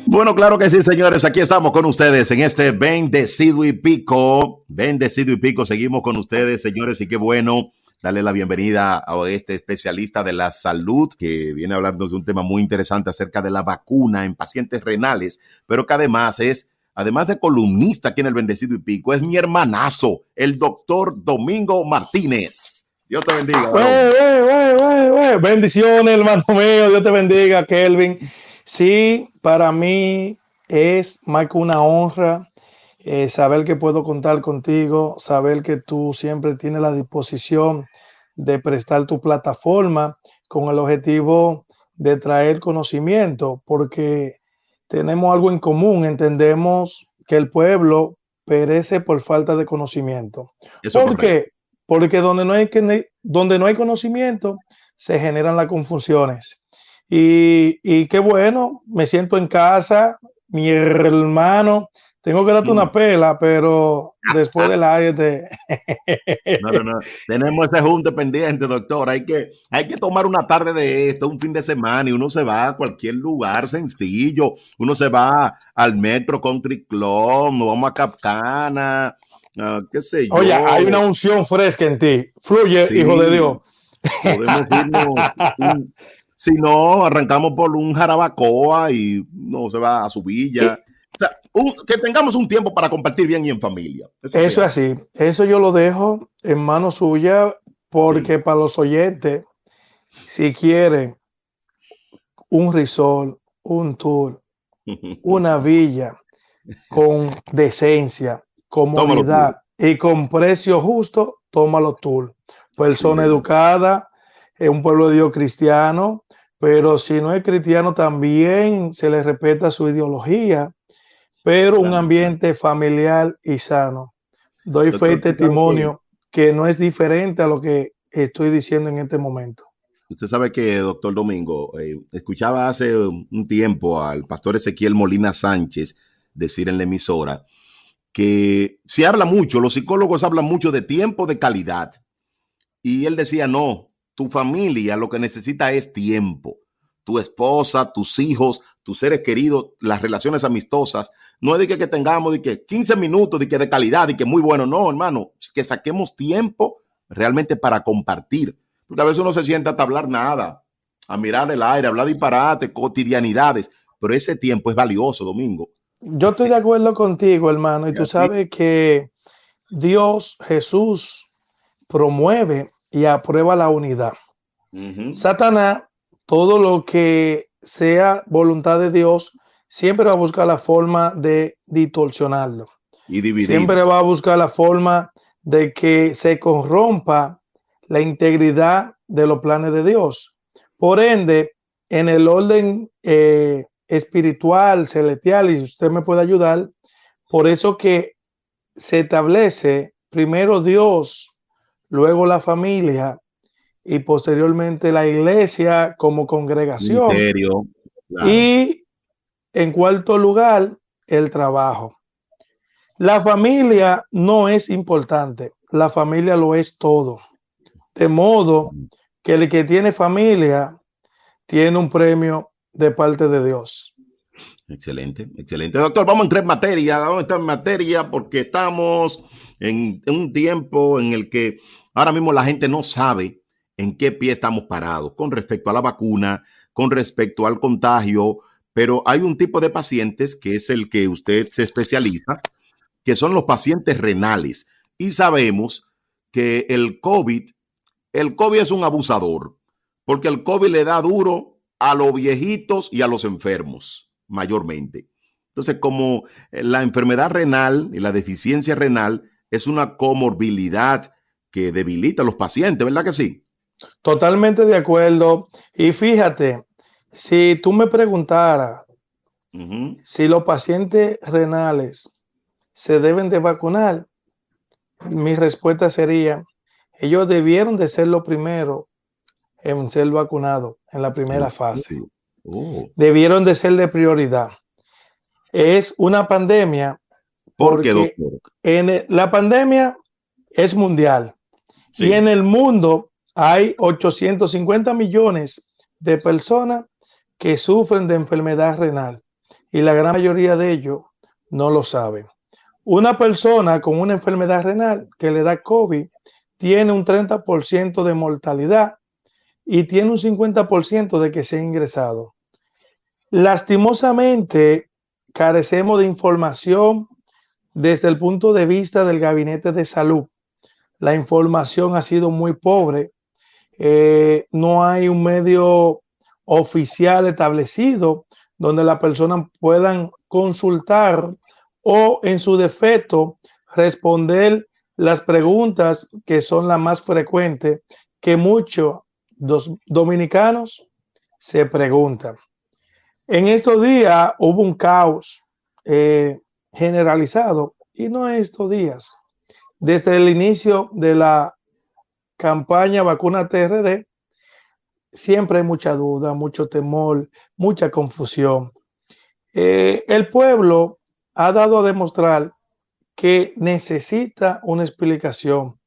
Bueno, claro que sí, señores. Aquí estamos con ustedes en este Bendecido y Pico. Bendecido y Pico. Seguimos con ustedes, señores. Y qué bueno darle la bienvenida a este especialista de la salud que viene hablando de un tema muy interesante acerca de la vacuna en pacientes renales, pero que además de columnista aquí en el Bendecido y Pico, es mi hermanazo, el doctor Domingo Martínez. Dios te bendiga. Bendiciones, hermano mío. Dios te bendiga, Kelvin. Sí, para mí es más que una honra saber que puedo contar contigo, saber que tú siempre tienes la disposición de prestar tu plataforma con el objetivo de traer conocimiento, porque tenemos algo en común, entendemos que el pueblo perece por falta de conocimiento. Eso es ¿Por correcto. qué? Porque donde no hay conocimiento se generan las confusiones. Y qué bueno, me siento en casa, mi hermano. Tengo que darte una pela, pero después del aire No. Tenemos ese junte pendiente, doctor. Hay que tomar una tarde de esto, un fin de semana, y uno se va a cualquier lugar sencillo. Uno se va al Metro Country Club, nos vamos a Capcana, qué sé Oye, hay una yo. unción fresca en ti. Fluye, hijo de Dios. Sí, podemos irnos. Si no, arrancamos por un Jarabacoa y no se va a su villa. Y O sea, que tengamos un tiempo para compartir bien y en familia. Eso se eso es hace. así. Eso yo lo dejo en manos suyas Sí. porque para los oyentes, si quieren un resort, un tour, una villa con decencia, Tómalo tú. comodidad y con precio justo, tómalo tú. Sí, Persona señor. educada, un pueblo de Dios cristiano, pero si no es cristiano también se le respeta su ideología, pero un Claro, claro. ambiente familiar y sano. Doy fe y Doctor, testimonio que no es diferente a lo que estoy diciendo en este momento. usted sabe que, doctor Domingo, escuchaba hace un tiempo al pastor Ezequiel Molina Sánchez decir en la emisora que se habla mucho, los psicólogos hablan mucho de tiempo de calidad. Y él decía, no, tu familia lo que necesita es tiempo. Tu esposa, tus hijos, tus seres queridos, las relaciones amistosas. No es de que tengamos de que 15 minutos de calidad y que muy bueno. No, hermano, que saquemos tiempo realmente para compartir. Porque a veces uno se sienta hasta hablar nada, a mirar el aire, a hablar disparate, cotidianidades. Pero ese tiempo es valioso, Domingo. Yo estoy de acuerdo contigo, hermano, y Y tú así, sabes que Dios, Jesús, promueve y aprueba la unidad. uh-huh, Satanás, todo lo que sea voluntad de Dios, siempre va a buscar la forma de distorsionarlo. y dividir. Siempre va a buscar la forma de que se corrompa la integridad de los planes de Dios. Por ende, en el orden espiritual, celestial, y usted me puede ayudar, por eso que se establece primero Dios, luego la familia y posteriormente la iglesia como congregación Ministerio, claro. y en cuarto lugar el trabajo. La familia no es importante, la familia lo es todo. De modo que el que tiene familia tiene un premio de parte de Dios. Excelente, excelente. Doctor, vamos a entrar en materia porque estamos en un tiempo en el que ahora mismo la gente no sabe en qué pie estamos parados con respecto a la vacuna, con respecto al contagio, pero hay un tipo de pacientes que es el que usted se especializa, que son los pacientes renales. Y sabemos que el COVID es un abusador, porque el COVID le da duro a los viejitos y a los enfermos, mayormente. Entonces, como la enfermedad renal y la deficiencia renal es una comorbilidad que debilita a los pacientes, ¿verdad que sí? Totalmente de acuerdo. Y fíjate, si tú me preguntaras Uh-huh. si los pacientes renales se deben de vacunar, mi respuesta sería, ellos debieron de ser los primeros en ser vacunados en la primera ¿En fase. serio? Oh, Debieron de ser de prioridad. Es una pandemia ¿por qué, porque doctor? la pandemia es mundial Y Sí. en el mundo hay 850 millones de personas que sufren de enfermedad renal y la gran mayoría de ellos no lo saben. Una persona con una enfermedad renal que le da COVID tiene un 30% de mortalidad y tiene un 50% de que se ha ingresado. Lastimosamente, carecemos de información desde el punto de vista del Gabinete de Salud. La información ha sido muy pobre. No hay un medio oficial establecido donde las personas puedan consultar o, en su defecto, responder las preguntas que son las más frecuentes que muchos dominicanos se preguntan. En estos días hubo un caos generalizado, y no en estos días. Desde el inicio de la campaña Vacuna TRD, siempre hay mucha duda, mucho temor, mucha confusión. El pueblo ha dado a demostrar que necesita una explicación,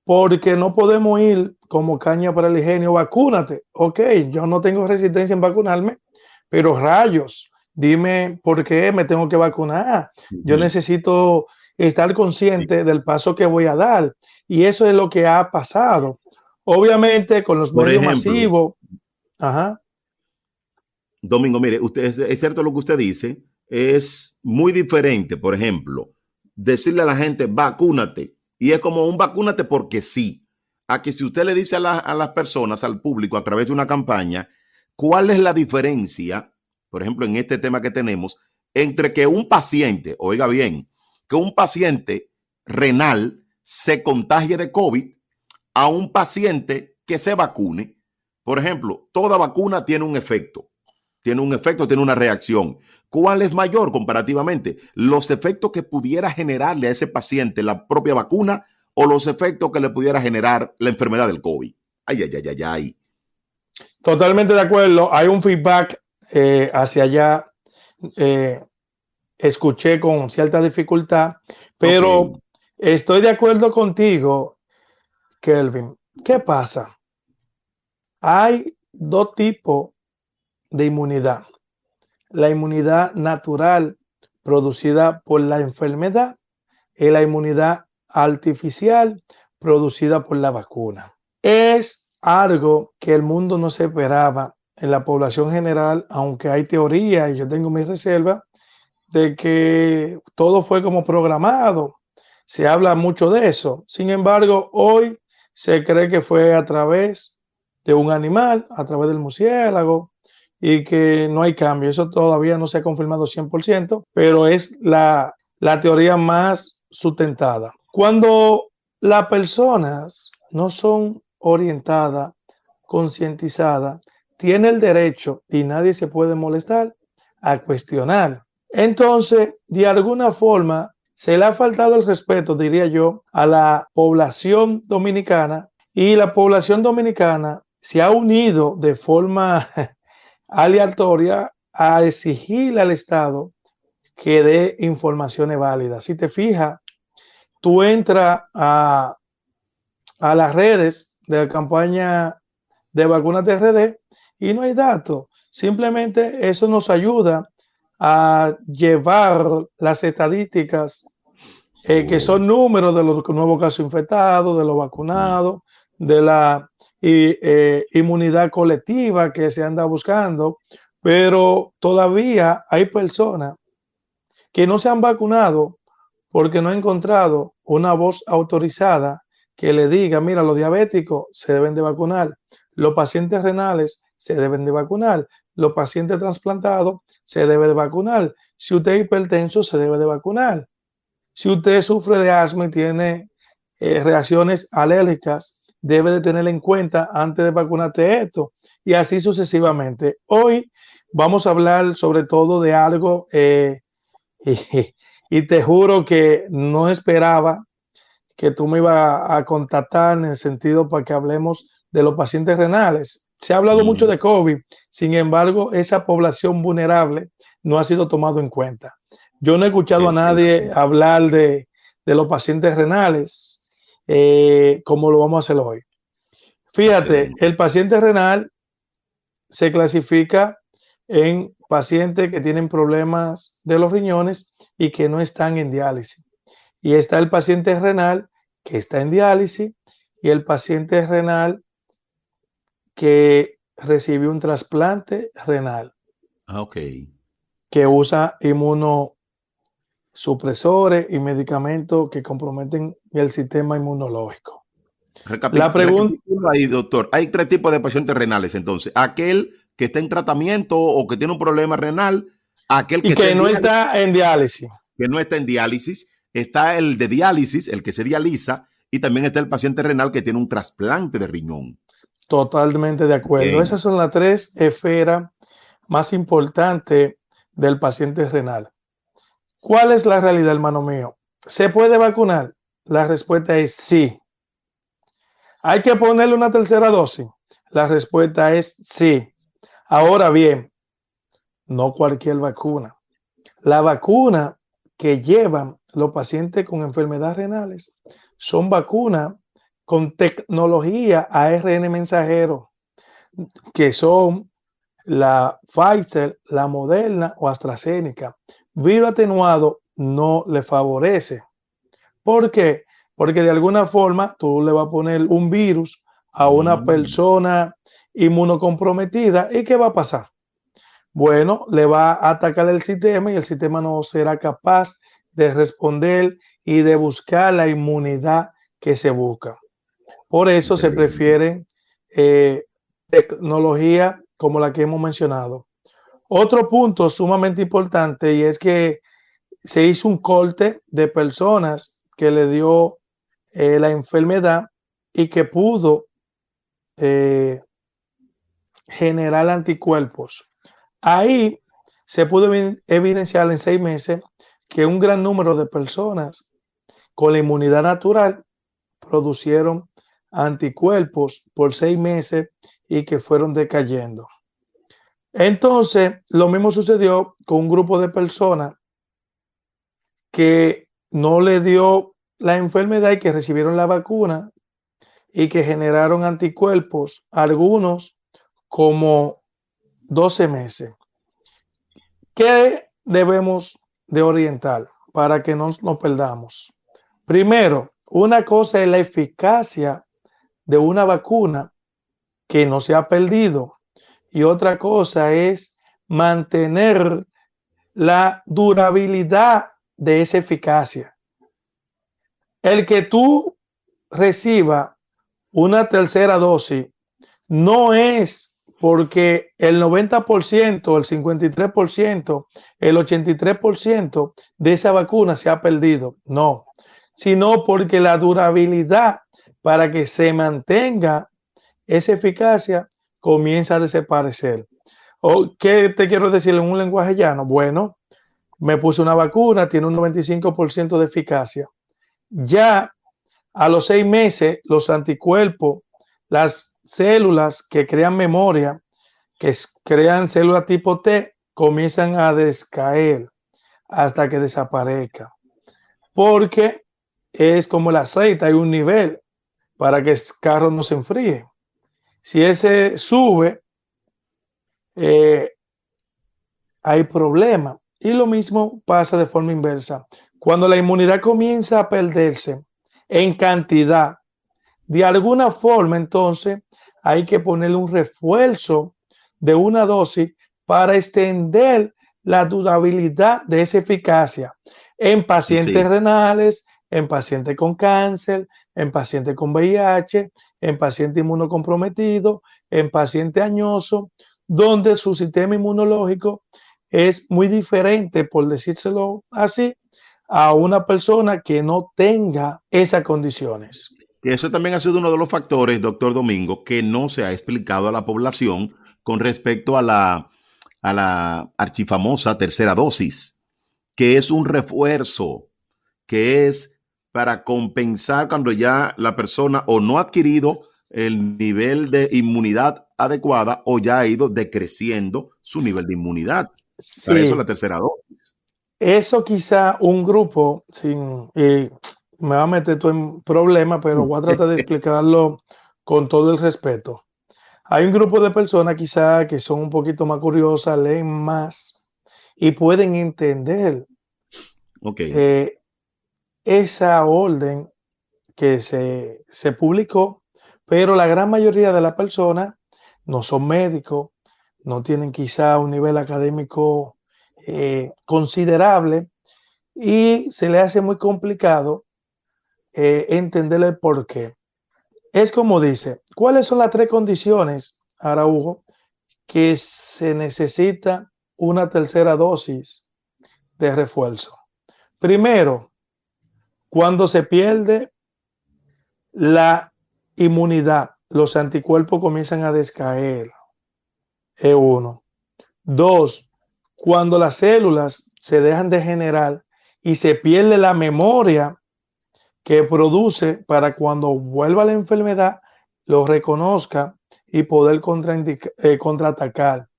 porque no podemos ir como caña para el ingenio, vacúnate. Ok, yo no tengo resistencia en vacunarme, pero rayos, dime por qué me tengo que vacunar. Yo Ujú. necesito estar Sí. consciente del paso que voy a dar. Y eso es lo que ha pasado. Obviamente, con los Por medios ejemplo, masivos. Ajá. Domingo, mire, usted, es cierto lo que usted dice, es muy diferente, por ejemplo, decirle a la gente, vacúnate, y es como un vacúnate porque sí, a que si usted le dice a las personas, al público, a través de una campaña, cuál es la diferencia, por ejemplo, en este tema que tenemos, entre que un paciente, oiga bien, que un paciente renal se contagie de COVID a un paciente que se vacune. Por ejemplo, toda vacuna tiene un efecto, tiene una reacción. ¿Cuál es mayor comparativamente? ¿Los efectos que pudiera generarle a ese paciente la propia vacuna o los efectos que le pudiera generar la enfermedad del COVID? Ay, ay, ay, ay, ay. Totalmente de acuerdo. Hay un feedback hacia allá. eh, Escuché con cierta dificultad, Ok. pero estoy de acuerdo contigo, Kelvin. ¿Qué pasa? Hay dos tipos de inmunidad. La inmunidad natural producida por la enfermedad y la inmunidad artificial producida por la vacuna. Es algo que el mundo no se esperaba en la población general, aunque hay teoría y yo tengo mis reservas de que todo fue como programado. Se habla mucho de eso. Sin embargo, hoy se cree que fue a través de un animal, a través del murciélago, y que no hay cambio. Eso todavía no se ha confirmado 100%, pero es la teoría más sustentada. Cuando las personas no son orientadas, concientizadas, tiene el derecho, y nadie se puede molestar, a cuestionar. Entonces, de alguna forma, se le ha faltado el respeto, diría yo, a la población dominicana, y la población dominicana se ha unido de forma aleatoria a exigirle al Estado que dé informaciones válidas. Si te fijas, tú entras a las redes de la campaña de vacunas de RD y no hay datos. Simplemente eso nos ayuda a llevar las estadísticas que Oh. son números de los nuevos casos infectados, de los Mm. vacunados, de la inmunidad colectiva que se anda buscando, pero todavía hay personas que no se han vacunado porque no han encontrado una voz autorizada que le diga, mira, los diabéticos se deben de vacunar, los pacientes renales se deben de vacunar, los pacientes trasplantados se deben de vacunar, si usted es hipertenso se debe de vacunar, si usted sufre de asma y tiene reacciones alérgicas, debe de tener en cuenta antes de vacunarte esto, y así sucesivamente. Hoy vamos a hablar sobre todo de algo y, y te juro que no esperaba que tú me ibas a contactar en el sentido para que hablemos de los pacientes renales. Se ha hablado mucho Mm. de COVID, sin embargo, esa población vulnerable no ha sido tomado en cuenta. Yo no he escuchado a nadie Entiendo. hablar de los pacientes renales. como lo vamos a hacer hoy. Fíjate, Excelente. el paciente renal se clasifica en pacientes que tienen problemas de los riñones y que no están en diálisis. Y está el paciente renal que está en diálisis y el paciente renal que recibió un trasplante renal, Ok. que usa inmunosupresores y medicamentos que comprometen el sistema inmunológico. La pregunta, Recapitulo ahí, doctor. Hay tres tipos de pacientes renales, entonces. Aquel que está en tratamiento o que tiene un problema renal, aquel que y está que en no diálisis, está en diálisis. que no está en diálisis, está el de diálisis, el que se dializa, y también está el paciente renal que tiene un trasplante de riñón. Totalmente de acuerdo. Bien. Esas son las tres esferas más importantes del paciente renal. ¿Cuál es la realidad, hermano mío? ¿Se puede vacunar? La respuesta es sí. ¿Hay que ponerle una tercera dosis? La respuesta es sí. Ahora bien, no cualquier vacuna. La vacuna que llevan los pacientes con enfermedades renales son vacunas con tecnología ARN mensajero, que son la Pfizer, la Moderna o AstraZeneca. Virus atenuado no le favorece. ¿Por qué? Porque de alguna forma tú le vas a poner un virus a una Mm, persona inmunocomprometida y ¿qué va a pasar? Bueno, le va a atacar el sistema y el sistema no será capaz de responder y de buscar la inmunidad que se busca. Por eso se excelente. prefieren eh, tecnología como la que hemos mencionado. Otro punto sumamente importante y es que se hizo un corte de personas que le dio la enfermedad y que pudo eh, generar anticuerpos. Ahí se pudo evidenciar en 6 meses que un gran número de personas con la inmunidad natural producieron anticuerpos por 6 meses y que fueron decayendo. Entonces, lo mismo sucedió con un grupo de personas que no le dio la enfermedad y que recibieron la vacuna y que generaron anticuerpos, algunos como 12 meses. ¿Qué debemos de orientar para que no nos perdamos? Primero, una cosa es la eficacia de una vacuna que no se ha perdido y otra cosa es mantener la durabilidad de esa eficacia. El que tú reciba una tercera dosis no es porque el 90%, el 53%, el 83% de esa vacuna se ha perdido, no, sino porque la durabilidad para que se mantenga esa eficacia comienza a desaparecer. ¿O qué te quiero decir en un lenguaje llano? Bueno, me puse una vacuna, tiene un 95% de eficacia. Ya a los 6 meses, los anticuerpos, las células que crean memoria, que crean células tipo T, comienzan a descaer hasta que desaparezca. Porque es como el aceite, hay un nivel para que el carro no se enfríe. Si ese sube, eh, hay problema. Y lo mismo pasa de forma inversa. Cuando la inmunidad comienza a perderse en cantidad, de alguna forma, entonces, hay que ponerle un refuerzo de una dosis para extender la durabilidad de esa eficacia en pacientes Sí, renales, en pacientes con cáncer, en pacientes con VIH, en pacientes inmunocomprometidos, en pacientes añosos, donde su sistema inmunológico es muy diferente, por decírselo así, a una persona que no tenga esas condiciones. que eso también ha sido uno de los factores, doctor Domingo, que no se ha explicado a la población con respecto a la archifamosa tercera dosis, que es un refuerzo, que es para compensar cuando ya la persona o no ha adquirido el nivel de inmunidad adecuada o ya ha ido decreciendo su nivel de inmunidad. Para eso Sí, la tercera dosis. eso quizá un grupo sin, me va a meter tú en problemas, pero voy a tratar de explicarlo con todo el respeto. Hay un grupo de personas quizá que son un poquito más curiosas, leen más y pueden entender Ok, eh, esa orden que se publicó, pero la gran mayoría de las personas no son médicos, no tienen quizá un nivel académico considerable y se le hace muy complicado entender el por qué. Es como dice, ¿cuáles son las tres condiciones, Araujo, que se necesita una tercera dosis de refuerzo? Primero, cuando se pierde la inmunidad, los anticuerpos comienzan a descaer, es uno. Dos, cuando las células se dejan de generar y se pierde la memoria que produce para cuando vuelva la enfermedad, lo reconozca y poder contraatacar.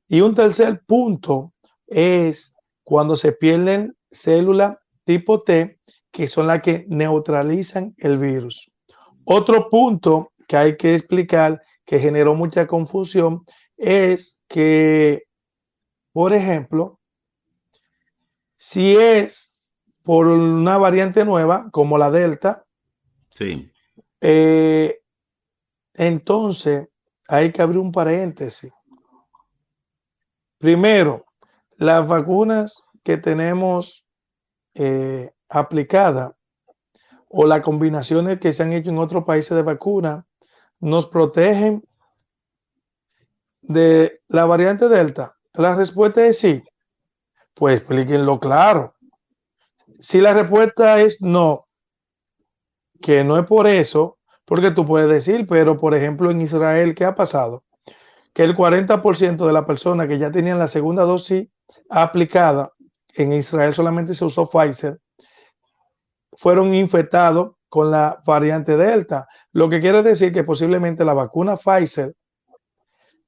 Y un tercer punto es cuando se pierden células tipo T, que son las que neutralizan el virus. Otro punto que hay que explicar, que generó mucha confusión, es que, por ejemplo, si es por una variante nueva, como la Delta, sí, eh, entonces hay que abrir un paréntesis. Primero, las vacunas que tenemos aplicadas o las combinaciones que se han hecho en otros países de vacuna nos protegen de la variante Delta. La respuesta es sí. Pues explíquenlo claro. Si la respuesta es no, que no es por eso, porque tú puedes decir, pero por ejemplo en Israel, ¿qué ha pasado? Que el 40% de las personas que ya tenían la segunda dosis aplicada, en Israel solamente se usó Pfizer, fueron infectados con la variante Delta, lo que quiere decir que posiblemente la vacuna Pfizer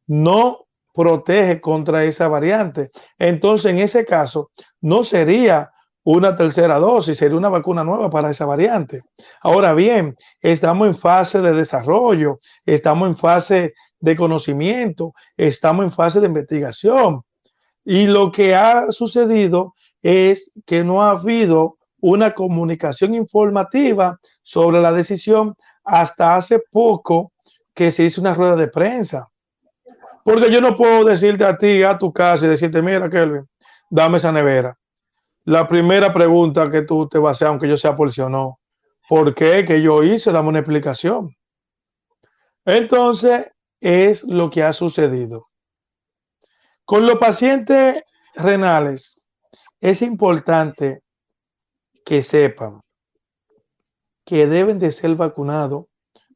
no protege contra esa variante. Entonces, en ese caso, no sería una tercera dosis, sería una vacuna nueva para esa variante. Ahora bien, estamos en fase de desarrollo, estamos en fase de conocimiento, estamos en fase de investigación. Y lo que ha sucedido es que no ha habido una comunicación informativa sobre la decisión hasta hace poco que se hizo una rueda de prensa. Porque yo no puedo decirte a ti, a tu casa y decirte, mira, Kelvin, dame esa nevera. La primera pregunta que tú te vas a hacer, aunque yo sea por sí o no, ¿por qué que yo hice? Dame una explicación. Entonces, es lo que ha sucedido. Con los pacientes renales, es importante que sepan que deben de ser vacunados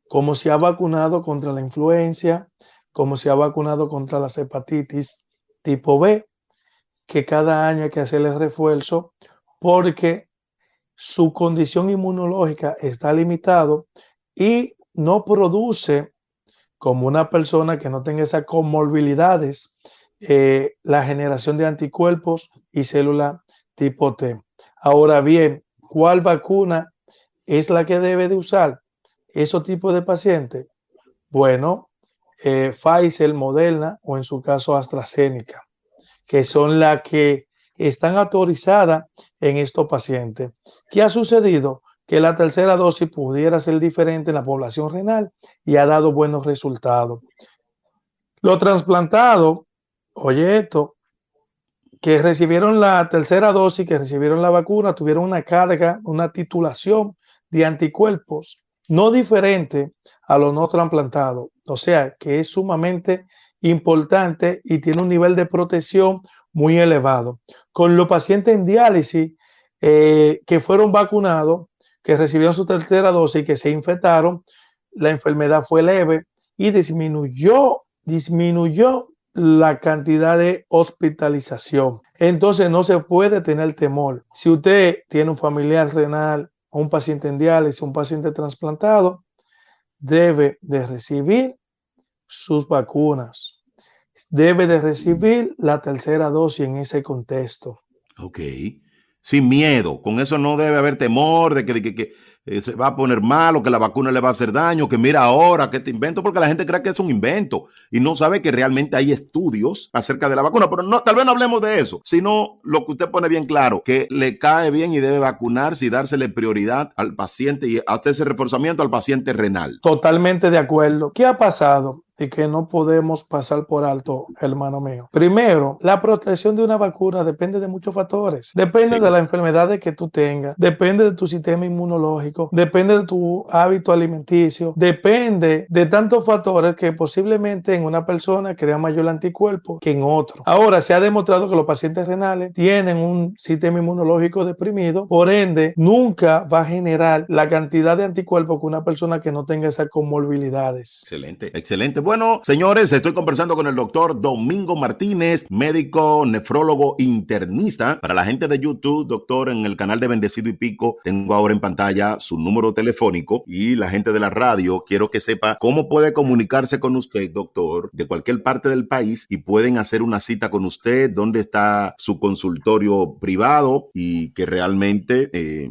como se ha vacunado contra la influencia, como se ha vacunado contra las hepatitis tipo B, que cada año hay que hacerles refuerzo porque su condición inmunológica está limitado y no produce como una persona que no tenga esas comorbilidades la generación de anticuerpos y célula tipo T. Ahora bien, ¿cuál vacuna es la que debe de usar esos tipos de pacientes? Bueno, Pfizer, Moderna o en su caso AstraZeneca, que son las que están autorizadas en estos pacientes. ¿Qué ha sucedido? Que la tercera dosis pudiera ser diferente en la población renal y ha dado buenos resultados. Los trasplantados, oye esto, que recibieron la tercera dosis, que recibieron la vacuna, tuvieron una carga, una titulación de anticuerpos no diferente a los no trasplantados. O sea, que es sumamente importante y tiene un nivel de protección muy elevado. Con los pacientes en diálisis que fueron vacunados, que recibieron su tercera dosis y que se infectaron, la enfermedad fue leve y disminuyó la cantidad de hospitalización. Entonces no se puede tener temor. Si usted tiene un familiar renal o un paciente en diálisis, un paciente trasplantado, debe de recibir sus vacunas. Debe de recibir la tercera dosis en ese contexto. ok. sin miedo. Con eso no debe haber temor de que se va a poner malo, que la vacuna le va a hacer daño, que mira ahora que este invento, porque la gente cree que es un invento y no sabe que realmente hay estudios acerca de la vacuna. Pero no, tal vez no hablemos de eso, sino lo que usted pone bien claro, que le cae bien y debe vacunarse y dársele prioridad al paciente y hasta ese reforzamiento al paciente renal. Totalmente de acuerdo. ¿Qué ha pasado? Y que no podemos pasar por alto, hermano mío. Primero, la protección de una vacuna depende de muchos factores. Depende de las enfermedades que tú tengas, depende de tu sistema inmunológico, depende de tu hábito alimenticio, depende de tantos factores que posiblemente en una persona crea mayor anticuerpo que en otro. Ahora, se ha demostrado que los pacientes renales tienen un sistema inmunológico deprimido, por ende, nunca va a generar la cantidad de anticuerpos que una persona que no tenga esas comorbilidades. Excelente, excelente. Bueno, señores, estoy conversando con el doctor Domingo Martínez, médico, nefrólogo, internista. Para la gente de YouTube, doctor, en el canal de Bendecido y Pico, tengo ahora en pantalla su número telefónico, y la gente de la radio, quiero que sepa cómo puede comunicarse con usted, doctor, de cualquier parte del país, y pueden hacer una cita con usted, dónde está su consultorio privado, y que realmente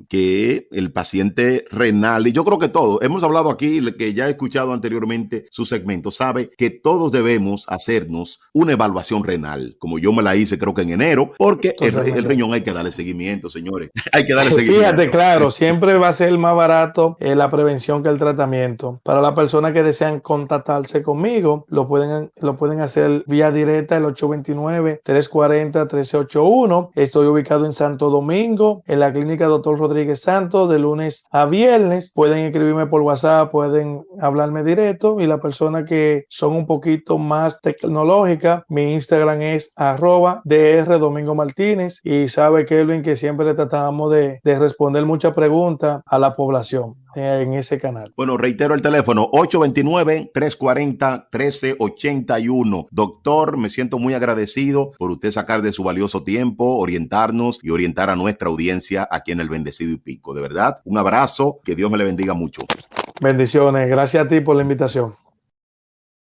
que el paciente renal, y yo creo que todo, hemos hablado aquí, que ya he escuchado anteriormente su segmento, sabe que todos debemos hacernos una evaluación renal, como yo me la hice creo que en enero, porque el riñón hay que darle seguimiento, señores. Hay que darle seguimiento. Fíjate, claro, siempre va a ser más barato la prevención que el tratamiento. Para las personas que desean contactarse conmigo, lo pueden hacer vía directa el 829-340-1381. Estoy ubicado en Santo Domingo, en la clínica Dr. Rodríguez Santos, de lunes a viernes. Pueden escribirme por WhatsApp, pueden hablarme directo, y la persona que son un poquito más tecnológicas, mi Instagram es @Dr. Domingo Martínez, y sabe, Kelvin, que siempre tratamos de responder muchas preguntas a la población en ese canal. Bueno, reitero el teléfono 829-340-1381. Doctor, me siento muy agradecido por usted sacar de su valioso tiempo, orientarnos y orientar a nuestra audiencia aquí en el Bendecido y Pico. De verdad, un abrazo, que Dios me le bendiga mucho. Bendiciones, gracias a ti por la invitación.